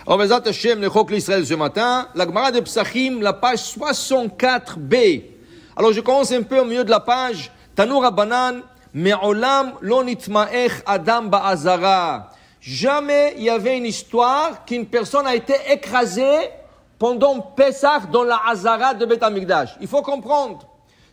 Alors, Bezat Hashem, le Chok l'Israël ce matin, la Gemara de Psachim, la page 64b. Alors, je commence un peu au milieu de la page. Tanu Rabbanan, Me'olam lo nitma'ech Adam ba'azara. Jamais il y avait une histoire qu'une personne a été écrasée pendant Pessah dans la Hazara de Beth Amikdash. Il faut comprendre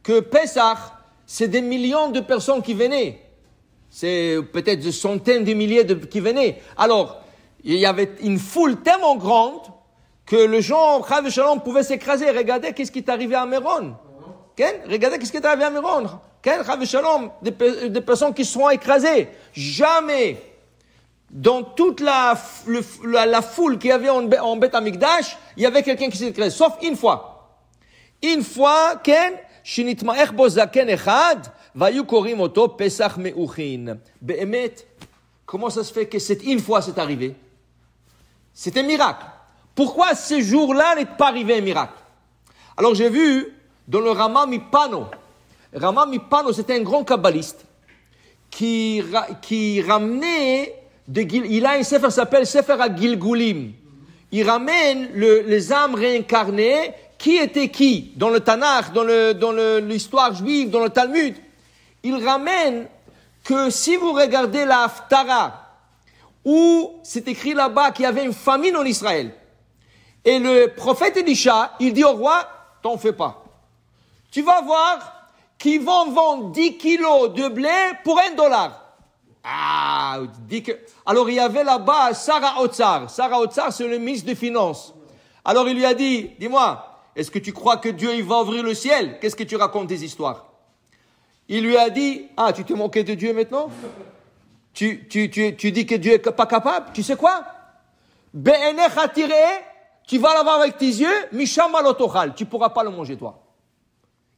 que Pessah, c'est des millions de personnes qui venaient. C'est peut-être des centaines de milliers qui venaient. Alors, il y avait une foule tellement grande que le gens, Chav Shalom, pouvaient s'écraser. Regardez qu'est-ce qui est arrivé à Méron. Regardez qu'est-ce qui est arrivé à Méron. Chav Shalom, des personnes qui se sont écrasées. Jamais, dans toute la foule qu'il y avait en Beth Amikdash, il y avait quelqu'un qui s'est écrasé. Sauf une fois. Une fois, Shinitma'ech bo zaken echad, vayu korim oto Pesach me'uchin. Be'emet, comment ça se fait que cette une fois c'est arrivé? C'est un miracle. Pourquoi ce jour-là n'est pas arrivé un miracle? Alors j'ai vu dans le Rama Mipano. Rama Mipano, c'était un grand kabbaliste qui ramenait il a un sefer qui s'appelle Sefer HaGilgulim. Il ramène les âmes réincarnées. Qui était qui? Dans le Tanakh, dans l'histoire juive, dans le Talmud. Il ramène que si vous regardez la Haftara, où c'est écrit là-bas qu'il y avait une famine en Israël, et le prophète Elisha, il dit au roi, t'en fais pas. Tu vas voir qu'ils vont vendre 10 kilos de blé pour $1. Ah, alors il y avait là-bas Sarah Otsar. Sarah Otsar, c'est le ministre des Finances. Alors il lui a dit, dis-moi, est-ce que tu crois que Dieu il va ouvrir le ciel? Qu'est-ce que tu racontes des histoires? Il lui a dit, ah, tu t'es moqué de Dieu maintenant? Tu dis que Dieu est pas capable? Tu sais quoi? Be'enecha tireh, tu vas l'avoir avec tes yeux, misham alotochal, tu pourras pas le manger toi.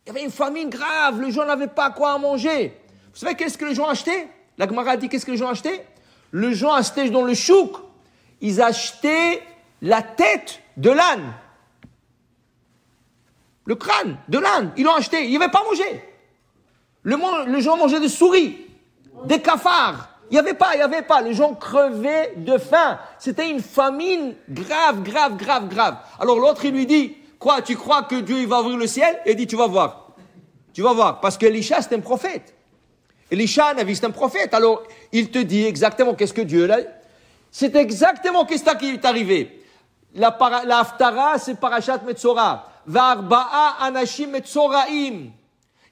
Il y avait une famine grave, les gens n'avaient pas quoi à manger. Vous savez qu'est-ce que les gens achetaient? La Gemara dit qu'est-ce que les gens achetaient? Les gens achetaient dans le chouk, ils achetaient la tête de l'âne. Le crâne de l'âne, ils l'ont acheté, ils n'avaient pas mangé. Les gens mangeaient des souris, des cafards. Il n'y avait pas. Les gens crevaient de faim. C'était une famine grave. Alors l'autre, il lui dit, quoi, tu crois que Dieu il va ouvrir le ciel? Il dit, tu vas voir. Parce que Elisha, c'est un prophète. Elisha, Navi, c'est un prophète. Alors, il te dit exactement qu'est-ce que Dieu, là, c'est exactement qu'est-ce qui est arrivé. La Haftara, c'est Parashat Metzora. Va'arba'a anashim metzoraim.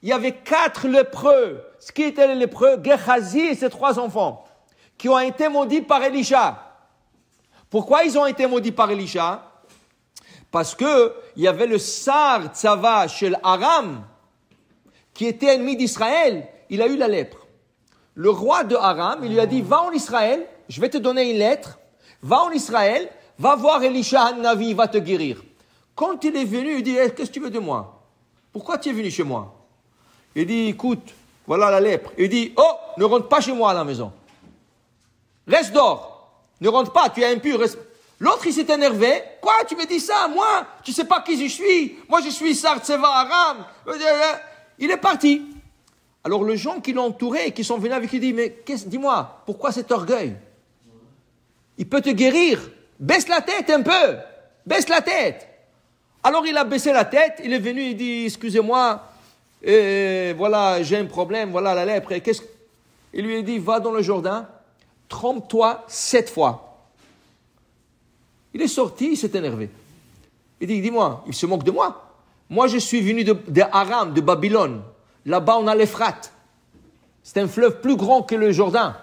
Il y avait 4 lépreux. Ce qui étaient les lépreux? Gehazi et ses 3 enfants, qui ont été maudits par Elisha. Pourquoi ils ont été maudits par Elisha? Parce que il y avait le Sar Tzava chez Aram, qui était ennemi d'Israël. Il a eu la lèpre. Le roi de Aram, il lui a dit, va en Israël, je vais te donner une lettre, va en Israël, va voir Elisha Hannavi, il va te guérir. Quand il est venu, il dit, qu'est-ce que tu veux de moi? Pourquoi tu es venu chez moi? Il dit, écoute, voilà la lèpre. Il dit, oh, ne rentre pas chez moi à la maison. Reste dehors. Ne rentre pas, tu es impur. L'autre, il s'est énervé. Quoi, tu me dis ça? Moi, tu sais pas qui je suis. Moi, je suis Sar Tzeva Aram. Il est parti. Alors, les gens qui l'ont entouré, qui sont venus avec lui, disent, mais dis-moi, pourquoi cet orgueil? Il peut te guérir. Baisse la tête un peu. Baisse la tête. Alors il a baissé la tête, il est venu, il dit, excusez-moi, voilà, j'ai un problème, voilà la lèpre. Il lui a dit, va dans le Jourdain, trompe-toi 7 fois. Il est sorti, il s'est énervé. Il dit, dis-moi, il se moque de moi. Moi, je suis venu de Aram, de Babylone. Là-bas, on a l'Euphrate. C'est un fleuve plus grand que le Jourdain.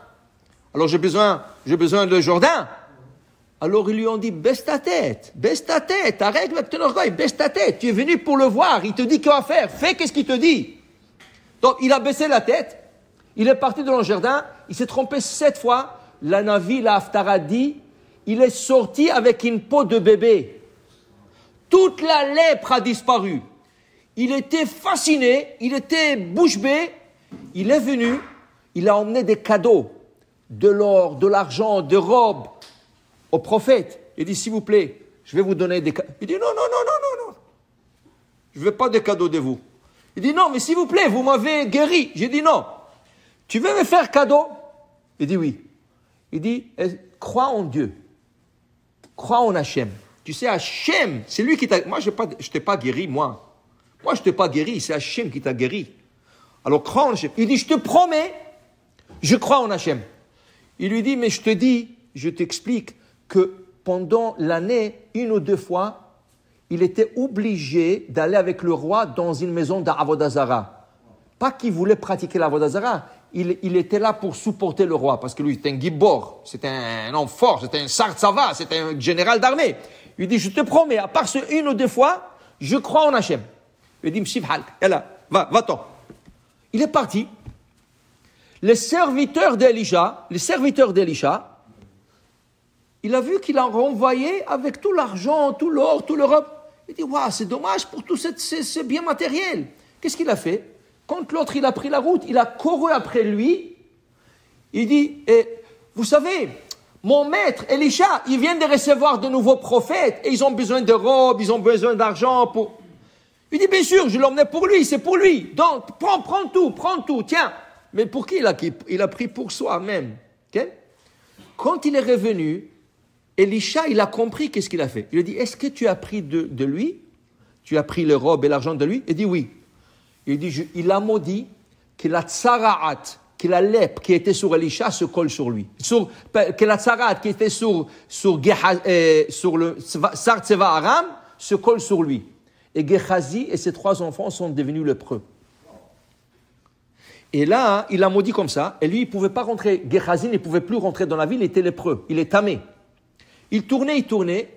Alors j'ai besoin de Jourdain. Alors ils lui ont dit, baisse ta tête, arrête avec ton orgueil, baisse ta tête, tu es venu pour le voir, il te dit quoi faire, fais qu'est-ce qu'il te dit. Donc il a baissé la tête, il est parti dans le jardin, il s'est trompé 7 fois, la Navi, la Haftara dit, il est sorti avec une peau de bébé. Toute la lèpre a disparu. Il était fasciné, il était bouche bée, il est venu, il a emmené des cadeaux, de l'or, de l'argent, des robes, au prophète. Il dit, s'il vous plaît, je vais vous donner des cadeaux. Il dit, non. Je ne veux pas des cadeaux de vous. Il dit, non, mais s'il vous plaît, vous m'avez guéri. J'ai dit, non. Tu veux me faire cadeau? Il dit, oui. Il dit, crois en Dieu. crois en Hachem. Tu sais, Hachem, c'est lui qui t'a... Moi, je t'ai pas guéri, moi. Moi, je t'ai pas guéri, c'est Hachem qui t'a guéri. Alors, crois en Hachem. Il dit, je te promets, je crois en Hachem. Il lui dit, mais je te dis, je t'explique que pendant l'année, 1 ou 2 fois, il était obligé d'aller avec le roi dans une maison d'Avodah Zara. Pas qu'il voulait pratiquer l'Avodah Zara, il était là pour supporter le roi, parce que lui, c'était un gibor, c'était un homme fort, c'était un sartsava, c'était un général d'armée. Il dit, je te promets, à part ce 1 ou 2 fois, je crois en Hachem. Il dit, Mshib Halk, va-t'en. Il est parti. Les serviteurs d'Elisha, il a vu qu'il a renvoyé avec tout l'argent, tout l'or, tout l'Europe. Il dit, waouh, c'est dommage pour tout ce bien matériel. Qu'est-ce qu'il a fait? Quand l'autre, il a pris la route, il a couru après lui. Il dit, vous savez, mon maître, Elisha, il vient de recevoir de nouveaux prophètes et ils ont besoin de robes, ils ont besoin d'argent pour... Il dit, bien sûr, je l'emmenais pour lui, c'est pour lui. Donc, prends tout, tiens. Mais pour qui il a pris pour soi-même. Okay? Quand il est revenu, Elisha, il a compris qu'est-ce qu'il a fait. Il a dit, est-ce que tu as pris de lui? Tu as pris les robes et l'argent de lui? Il dit, oui. Il dit, il a maudit que la tsara'at, que la lèpre qui était sur Elisha se colle sur lui. Que la tsara'at qui était sur le Sar Tseva Aram se colle sur lui. Et Gehazi et ses 3 enfants sont devenus lépreux. Et là, il a maudit comme ça. Et lui, il ne pouvait pas rentrer. Gehazi ne pouvait plus rentrer dans la ville, il était lépreux. Il est tamé. Il tournait.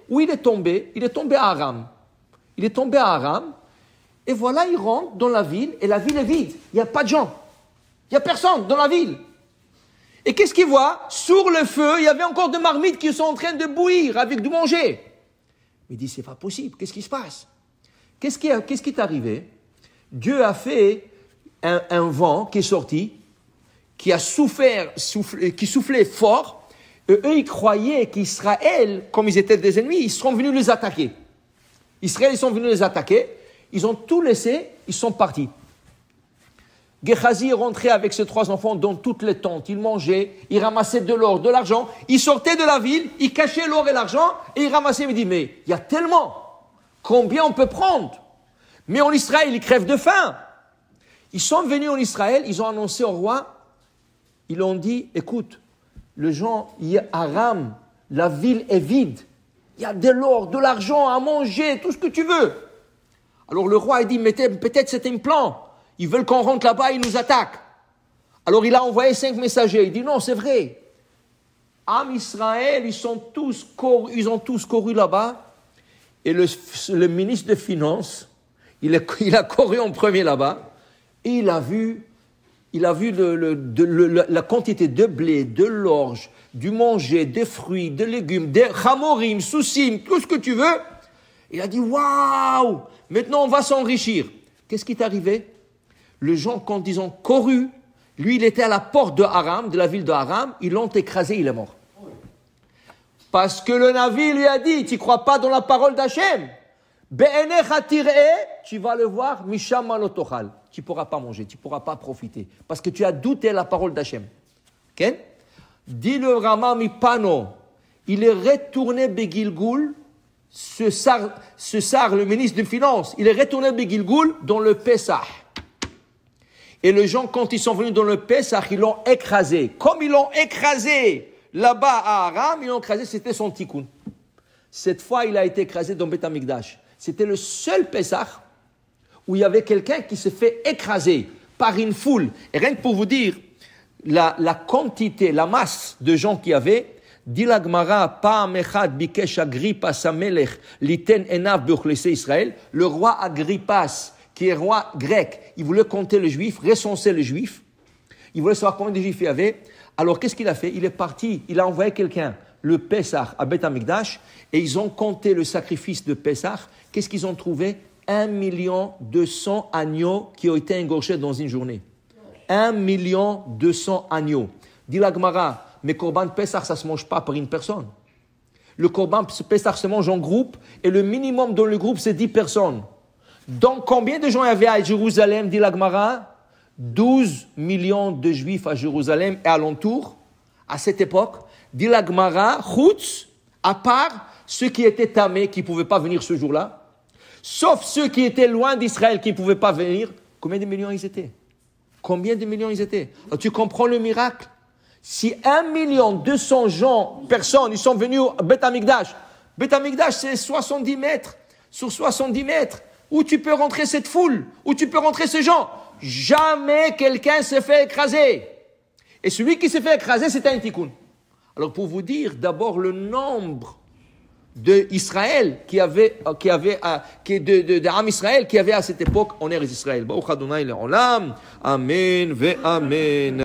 Où il est tombé? Il est tombé à Aram. Et voilà, il rentre dans la ville. Et la ville est vide. Il n'y a pas de gens. Il n'y a personne dans la ville. Et qu'est-ce qu'il voit? Sur le feu, il y avait encore des marmites qui sont en train de bouillir avec du manger. Il dit, c'est pas possible. Qu'est-ce qui se passe? Qu'est-ce qui est arrivé? Dieu a fait un vent qui est sorti, qui soufflait fort. Et eux, ils croyaient qu'Israël, comme ils étaient des ennemis, ils seront venus les attaquer. Israël, ils sont venus les attaquer. Ils ont tout laissé, ils sont partis. Gehazi est rentré avec ses 3 enfants dans toutes les tentes. Il mangeait, il ramassait de l'or, de l'argent. Il sortait de la ville, il cachait l'or et l'argent et il ramassait. Il me dit, mais il y a tellement. Combien on peut prendre? Mais en Israël, ils crèvent de faim. Ils sont venus en Israël, ils ont annoncé au roi, ils ont dit, écoute, le gens, Aram, la ville est vide. Il y a de l'or, de l'argent à manger, tout ce que tu veux. Alors le roi a dit, mais peut-être c'est un plan. Ils veulent qu'on rentre là-bas, ils nous attaquent. Alors il a envoyé 5 messagers. Il dit, non, c'est vrai. Am Israël, ils ont tous couru là-bas. Et le ministre des Finances, il a couru en premier là-bas. Et il a vu la quantité de blé, de l'orge, du manger, des fruits, des légumes, des chamorim, soussim, tout ce que tu veux. Il a dit, waouh, maintenant on va s'enrichir. Qu'est-ce qui est arrivé? Les gens, quand ils ont couru, lui, il était à la porte de Aram, de la ville de Aram, ils l'ont écrasé, il est mort. Parce que le Navi lui a dit, tu ne crois pas dans la parole d'Hachem? Tu vas le voir, Misham malotochal. Tu ne pourras pas manger, tu ne pourras pas profiter. Parce que tu as douté la parole d'Hachem. Okay? Dit le Rama Mipano, il est retourné Begilgoul, ce sar, le ministre des Finances, il est retourné Begilgoul dans le Pessah. Et les gens, quand ils sont venus dans le Pessah, ils l'ont écrasé. Comme ils l'ont écrasé là-bas à Aram, ils l'ont écrasé, c'était son tikkun. Cette fois, il a été écrasé dans Beth Amikdash. C'était le seul Pessah où il y avait quelqu'un qui s'est fait écraser par une foule. Et rien que pour vous dire, la quantité, la masse de gens qu'il y avait, dit la Gemara, Pa'am echad bikesh Agrippas hamelech liten enav b'ochlesei Israël, le roi Agrippas, qui est roi grec, il voulait compter les Juifs, recenser les Juifs, il voulait savoir combien de Juifs il y avait. Alors qu'est-ce qu'il a fait? Il est parti, il a envoyé quelqu'un, le Pessah à Beth Amikdash, et ils ont compté le sacrifice de Pessah. Qu'est-ce qu'ils ont trouvé? 1 200 000 agneaux qui ont été engorgés dans une journée. 1 200 000 agneaux. Dit la Gemara, mais Korban Pessah, ça ne se mange pas par une personne. Le Korban Pessah se mange en groupe, et le minimum dans le groupe, c'est 10 personnes. Donc, combien de gens il y avait à Jérusalem, dit la Gemara? 12 millions de Juifs à Jérusalem et alentour, à cette époque. Dit la Gemara, Chutz, à part ceux qui étaient tamés, qui ne pouvaient pas venir ce jour-là, sauf ceux qui étaient loin d'Israël, qui ne pouvaient pas venir. Combien de millions ils étaient? Combien de millions ils étaient? Alors, tu comprends le miracle? Si 1 200 000 personnes, ils sont venus au Beth Amikdash. Beth Amikdash, c'est 70 mètres sur 70 mètres. Où tu peux rentrer cette foule? Où tu peux rentrer ces gens? Jamais quelqu'un s'est fait écraser. Et celui qui s'est fait écraser, c'était un tikkun. Alors pour vous dire d'abord le nombre d'Israël d'Am Israël qui avait à cette époque en Eretz Israël. Baruch Adonai le'olam. Amen ve amen.